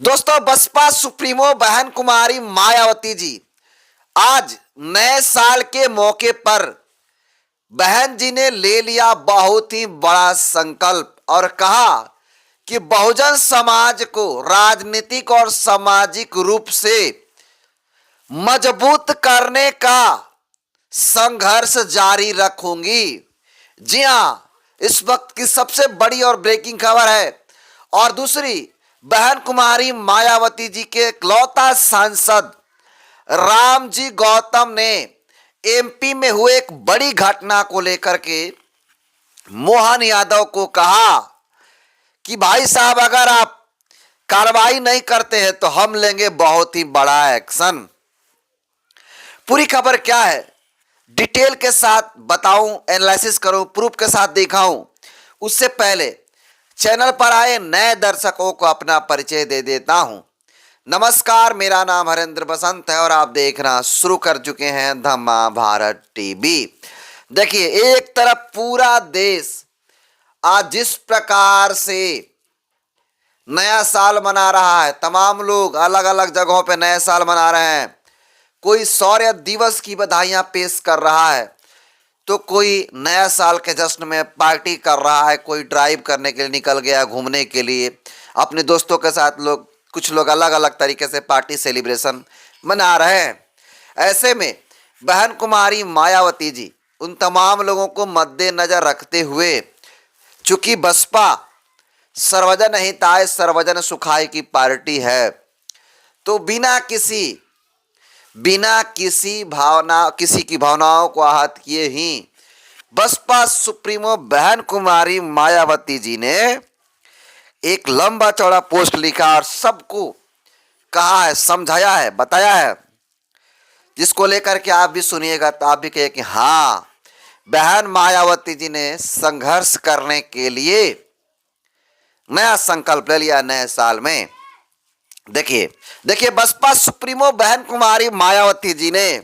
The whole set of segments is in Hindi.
दोस्तों, बसपा सुप्रीमो बहन कुमारी मायावती जी आज नए साल के मौके पर बहन जी ने ले लिया बहुत ही बड़ा संकल्प और कहा कि बहुजन समाज को राजनीतिक और सामाजिक रूप से मजबूत करने का संघर्ष जारी रखूंगी। जी हां, इस वक्त की सबसे बड़ी और ब्रेकिंग खबर है। और दूसरी, बहन कुमारी मायावती जी के इकलौता सांसद राम जी गौतम ने एमपी में हुए एक बड़ी घटना को लेकर के मोहन यादव को कहा कि भाई साहब, अगर आप कार्रवाई नहीं करते हैं तो हम लेंगे बहुत ही बड़ा एक्शन। पूरी खबर क्या है, डिटेल के साथ बताऊं, एनालिसिस करूं, प्रूफ के साथ दिखाऊं, उससे पहले चैनल पर आए नए दर्शकों को अपना परिचय दे देता हूं। नमस्कार, मेरा नाम हरेंद्र बसंत है और आप देखना शुरू कर चुके हैं द महाभारत टीवी। देखिए, एक तरफ पूरा देश आज जिस प्रकार से नया साल मना रहा है, तमाम लोग अलग अलग जगहों पे नए साल मना रहे हैं। कोई शौर्य दिवस की बधाइयां पेश कर रहा है, तो कोई नया साल के जश्न में पार्टी कर रहा है, कोई ड्राइव करने के लिए निकल गया, घूमने के लिए अपने दोस्तों के साथ। कुछ लोग अलग अलग तरीके से पार्टी सेलिब्रेशन मना रहे हैं। ऐसे में बहन कुमारी मायावती जी उन तमाम लोगों को मद्देनजर रखते हुए, चूंकि बसपा सर्वजन हिताय सर्वजन सुखाय की पार्टी है, तो किसी की भावनाओं को आहत किए ही बसपा सुप्रीमो बहन कुमारी मायावती जी ने एक लंबा चौड़ा पोस्ट लिखा और सबको कहा है, समझाया है, बताया है, जिसको लेकर के आप भी सुनिएगा तो आप भी कहिए कि हाँ, बहन मायावती जी ने संघर्ष करने के लिए नया संकल्प ले लिया नए साल में। देखिए, बसपा सुप्रीमो बहन कुमारी मायावती जी ने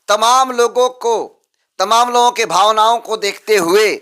तमाम लोगों के भावनाओं को देखते हुए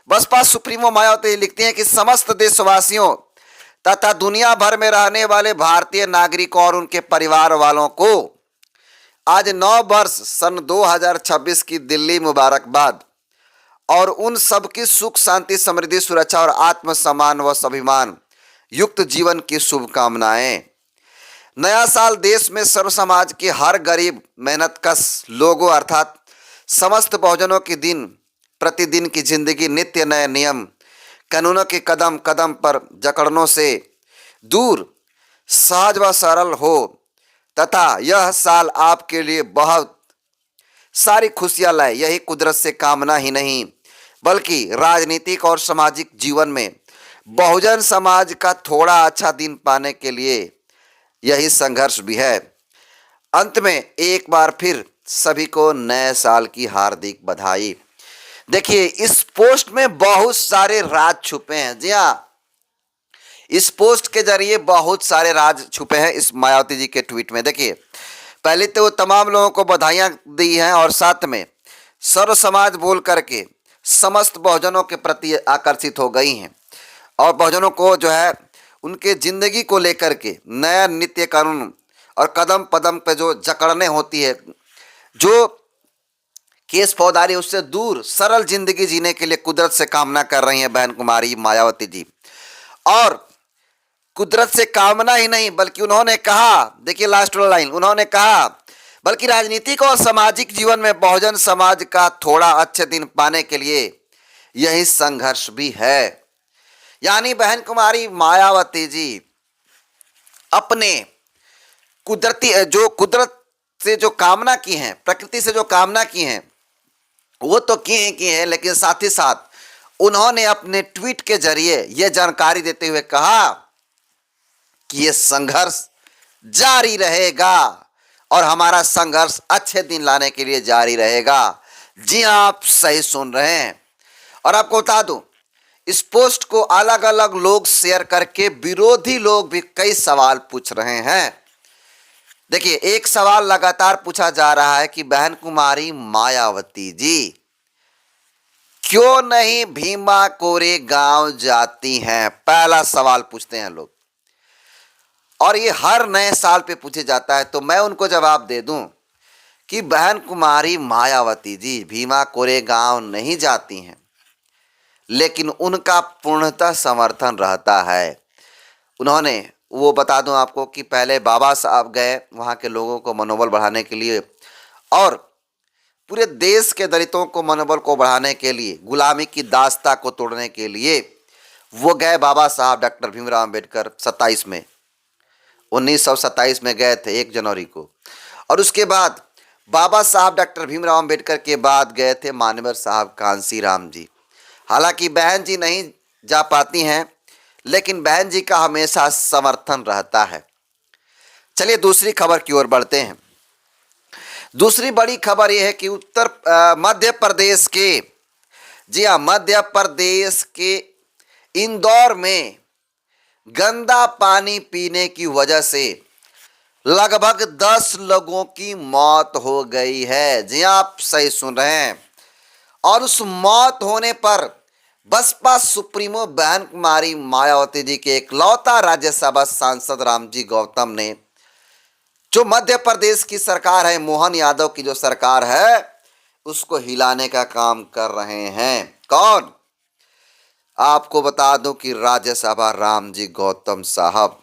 बसपा सुप्रीमो मायावती जी लिखती हैं कि समस्त देशवासियों तथा दुनिया भर में रहने वाले भारतीय नागरिकों और उनके परिवार वालों को आज 9 वर्ष सन 2026 की दिल्ली मुबारकबाद और उन सबकी सुख शांति समृद्धि सुरक्षा और आत्मसम्मान व स्वाभिमान युक्त जीवन की शुभकामनाएं। नया साल देश में सर्व समाज के हर गरीब मेहनतकश लोगों अर्थात समस्त बहुजनों की दिन प्रतिदिन की जिंदगी नित्य नए नियम कानूनों के कदम कदम पर जकड़नों से दूर सहज व सरल हो तथा यह साल आपके लिए बहुत सारी खुशियां लाए, यही कुदरत से कामना ही नहीं बल्कि राजनीतिक और सामाजिक जीवन में बहुजन समाज का थोड़ा अच्छा दिन पाने के लिए यही संघर्ष भी है। अंत में एक बार फिर सभी को नए साल की हार्दिक बधाई। देखिए, इस पोस्ट में बहुत सारे राज छुपे हैं। जी हाँ, इस पोस्ट के जरिए बहुत सारे राज छुपे हैं इस मायावती जी के ट्वीट में। देखिए, पहले तो वो तमाम लोगों को बधाइयां दी हैं और साथ में सर्व समाज बोल करके समस्त बहुजनों के प्रति आकर्षित हो गई हैं और बहुजनों को जो है उनके जिंदगी को लेकर के नया नित्य कानून और कदम कदम पे जो जकड़ने होती है, जो केस फौजदारी, उससे दूर सरल जिंदगी जीने के लिए कुदरत से कामना कर रही हैं बहन कुमारी मायावती जी। और कुदरत से कामना ही नहीं बल्कि उन्होंने कहा, देखिए लास्ट वाला लाइन, उन्होंने कहा बल्कि राजनीतिक और सामाजिक जीवन में बहुजन समाज का थोड़ा अच्छे दिन पाने के लिए यही संघर्ष भी है। यानी बहन कुमारी मायावती जी अपने कुदरत से जो कामना की है, प्रकृति से जो कामना की है, वो तो की है, लेकिन साथ ही साथ उन्होंने अपने ट्वीट के जरिए यह जानकारी देते हुए कहा कि यह संघर्ष जारी रहेगा और हमारा संघर्ष अच्छे दिन लाने के लिए जारी रहेगा। जी हां, आप सही सुन रहे हैं। और आपको बता दूं, इस पोस्ट को अलग अलग लोग शेयर करके विरोधी लोग भी कई सवाल पूछ रहे हैं। देखिए, एक सवाल लगातार पूछा जा रहा है कि बहन कुमारी मायावती जी क्यों नहीं भीमा कोरे गांव जाती हैं, पहला सवाल पूछते हैं लोग। और ये हर नए साल पे पूछे जाता है। तो मैं उनको जवाब दे दूं कि बहन कुमारी मायावती जी भीमा कोरेगांव नहीं जाती हैं, लेकिन उनका पूर्णतः समर्थन रहता है। उन्होंने, वो बता दूं आपको कि पहले बाबा साहब गए वहाँ के लोगों को मनोबल बढ़ाने के लिए, और पूरे देश के दलितों को मनोबल को बढ़ाने के लिए, गुलामी की दास्ता को तोड़ने के लिए वो गए। बाबा साहब डॉक्टर भीमराव अंबेडकर 27 में 1927 में गए थे 1 जनवरी को। और उसके बाद बाबा साहब डॉक्टर भीमराव अंबेडकर के बाद गए थे मान्यवर साहब कांसी राम जी। हालांकि बहन जी नहीं जा पाती हैं, लेकिन बहन जी का हमेशा समर्थन रहता है। चलिए दूसरी खबर की ओर बढ़ते हैं। दूसरी बड़ी खबर यह है कि मध्य प्रदेश के, जी हाँ, मध्य प्रदेश के इंदौर में गंदा पानी पीने की वजह से लगभग 10 लोगों की मौत हो गई है। जी आप सही सुन रहे हैं। और उस मौत होने पर बसपा सुप्रीमो बहन कुमारी मायावती जी के इकलौता राज्यसभा सांसद रामजी गौतम ने, जो मध्य प्रदेश की सरकार है, मोहन यादव की जो सरकार है, उसको हिलाने का काम कर रहे हैं। कौन? आपको बता दूं कि राज्यसभा रामजी गौतम साहब।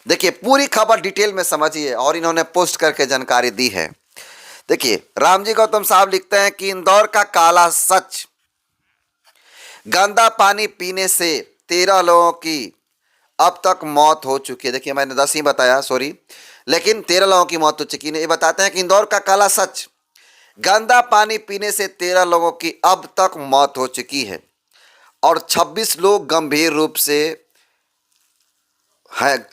देखिए पूरी खबर डिटेल में समझिए, और इन्होंने पोस्ट करके जानकारी दी है। देखिए रामजी गौतम साहब लिखते हैं कि इंदौर का काला सच, गंदा पानी पीने से 13 लोगों की अब तक मौत हो चुकी है। देखिए मैंने 10 ही बताया, सॉरी, लेकिन 13 लोगों की मौत हो चुकी है। ये बताते हैं कि इंदौर का काला सच, गंदा पानी पीने से 13 लोगों की अब तक मौत हो चुकी है और 26 लोग गंभीर रूप से हैं,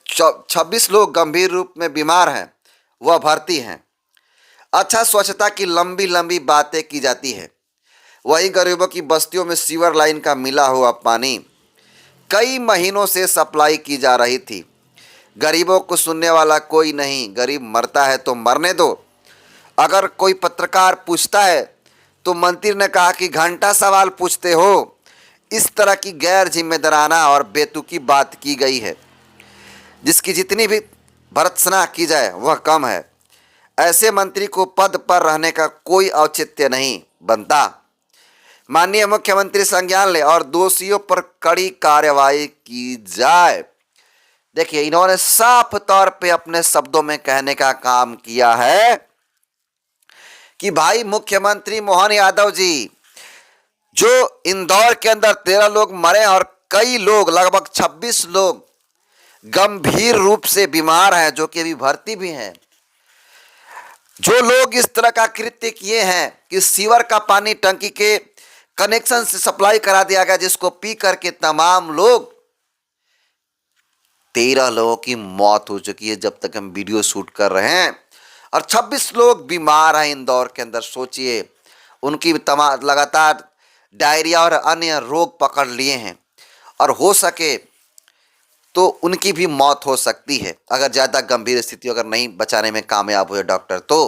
26 लोग गंभीर रूप में बीमार हैं, वह भर्ती हैं। अच्छा, स्वच्छता की लंबी लंबी बातें की जाती है, वही गरीबों की बस्तियों में सीवर लाइन का मिला हुआ पानी कई महीनों से सप्लाई की जा रही थी। गरीबों को सुनने वाला कोई नहीं, गरीब मरता है तो मरने दो। अगर कोई पत्रकार पूछता है तो मंत्री ने कहा कि घंटा सवाल पूछते हो। इस तरह की गैर जिम्मेदाराना और बेतुकी बात की गई है, जिसकी जितनी भी भर्त्सना की जाए वह कम है। ऐसे मंत्री को पद पर रहने का कोई औचित्य नहीं बनता। माननीय मुख्यमंत्री संज्ञान ले और दोषियों पर कड़ी कार्रवाई की जाए। देखिए इन्होंने साफ तौर पे अपने शब्दों में कहने का काम किया है कि भाई मुख्यमंत्री मोहन यादव जी, जो इंदौर के अंदर 13 लोग मरे और कई लोग, लगभग 26 लोग गंभीर रूप से बीमार हैं, जो कि अभी भर्ती भी हैं। जो लोग इस तरह का कृत्य किए हैं कि सीवर का पानी टंकी के कनेक्शन से सप्लाई करा दिया गया, जिसको पी करके तमाम लोग, 13 लोगों की मौत हो चुकी है जब तक हम वीडियो शूट कर रहे हैं, और 26 लोग बीमार हैं इंदौर के अंदर। सोचिए, उनकी लगातार डायरिया और अन्य रोग पकड़ लिए हैं, और हो सके तो उनकी भी मौत हो सकती है अगर ज़्यादा गंभीर स्थिति अगर नहीं बचाने में कामयाब हुए डॉक्टर तो।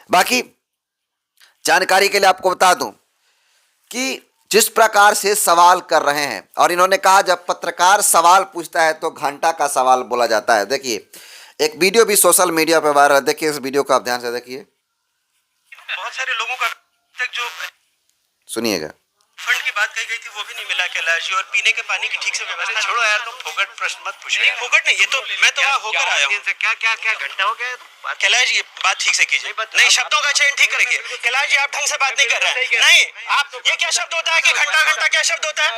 बाकी जानकारी के लिए आपको बता दूं कि जिस प्रकार से सवाल कर रहे हैं, और इन्होंने कहा जब पत्रकार सवाल पूछता है तो घंटा का सवाल बोला जाता है। देखिए एक वीडियो भी सोशल मीडिया पर वायरल है, देखिए इस वीडियो को आप ध्यान से देखिए। बहुत सारे लोगों का तक जो सुनिएगा। फंड की बात कही गई थी वो भी नहीं मिला कैलाश जी, और पीने के पानी की ठीक से व्यवस्था। छोड़ो यार, तुम फोकट प्रश्न मत पूछो। नहीं फोकट नहीं, ये तो मैं तो होकर आया हूँ। क्या क्या क्या घंटा हो गया कैलाश जी, बात ठीक से कीजिए। नहीं शब्दों का चयन ठीक करेंगे कैलाश जी, आप ढंग से बात नहीं कर रहे हैं। नहीं आप, ये क्या शब्द होता है कि घंटा घंटा क्या शब्द होता है?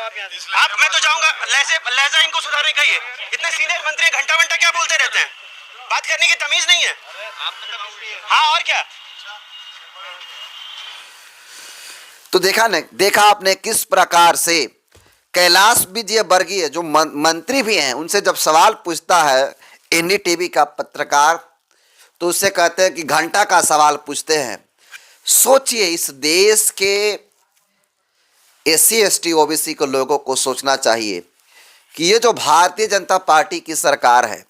आप, मैं तो जाऊंगा, लहजा इनको सुधारने कहिए। इतने सीनियर मंत्री घंटा घंटा क्या बोलते रहते हैं? बात करने की तमीज नहीं है। हाँ और क्या। तो देखा आपने किस प्रकार से कैलाश विजयवर्गीय जो मंत्री भी हैं, उनसे जब सवाल पूछता है एनडीटीवी का पत्रकार, तो उससे कहते हैं कि घंटा का सवाल पूछते हैं। सोचिए, इस देश के एससी एसटी ओबीसी को लोगों को सोचना चाहिए कि ये जो भारतीय जनता पार्टी की सरकार है,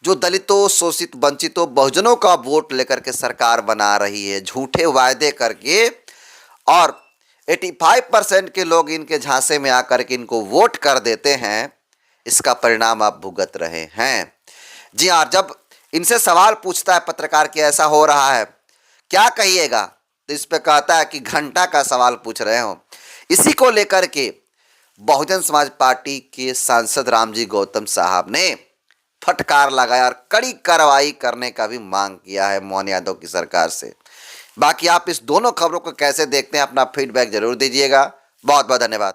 जो दलितों, शोषित, वंचितों, बहुजनों का वोट लेकर के सरकार बना रही है, झूठे वायदे करके, और 85% के लोग इनके झांसे में आकर के इनको वोट कर देते हैं, इसका परिणाम आप भुगत रहे हैं। जी हाँ, जब इनसे सवाल पूछता है पत्रकार कि ऐसा हो रहा है, क्या कहिएगा, तो इस पे कहता है कि घंटा का सवाल पूछ रहे हो। इसी को लेकर के बहुजन समाज पार्टी के सांसद रामजी गौतम साहब ने फटकार लगाया और कड़ी कार्रवाई करने का भी मांग किया है मोहन यादव की सरकार से। बाकी आप इस दोनों खबरों को कैसे देखते हैं, अपना फीडबैक जरूर दीजिएगा। बहुत बहुत धन्यवाद।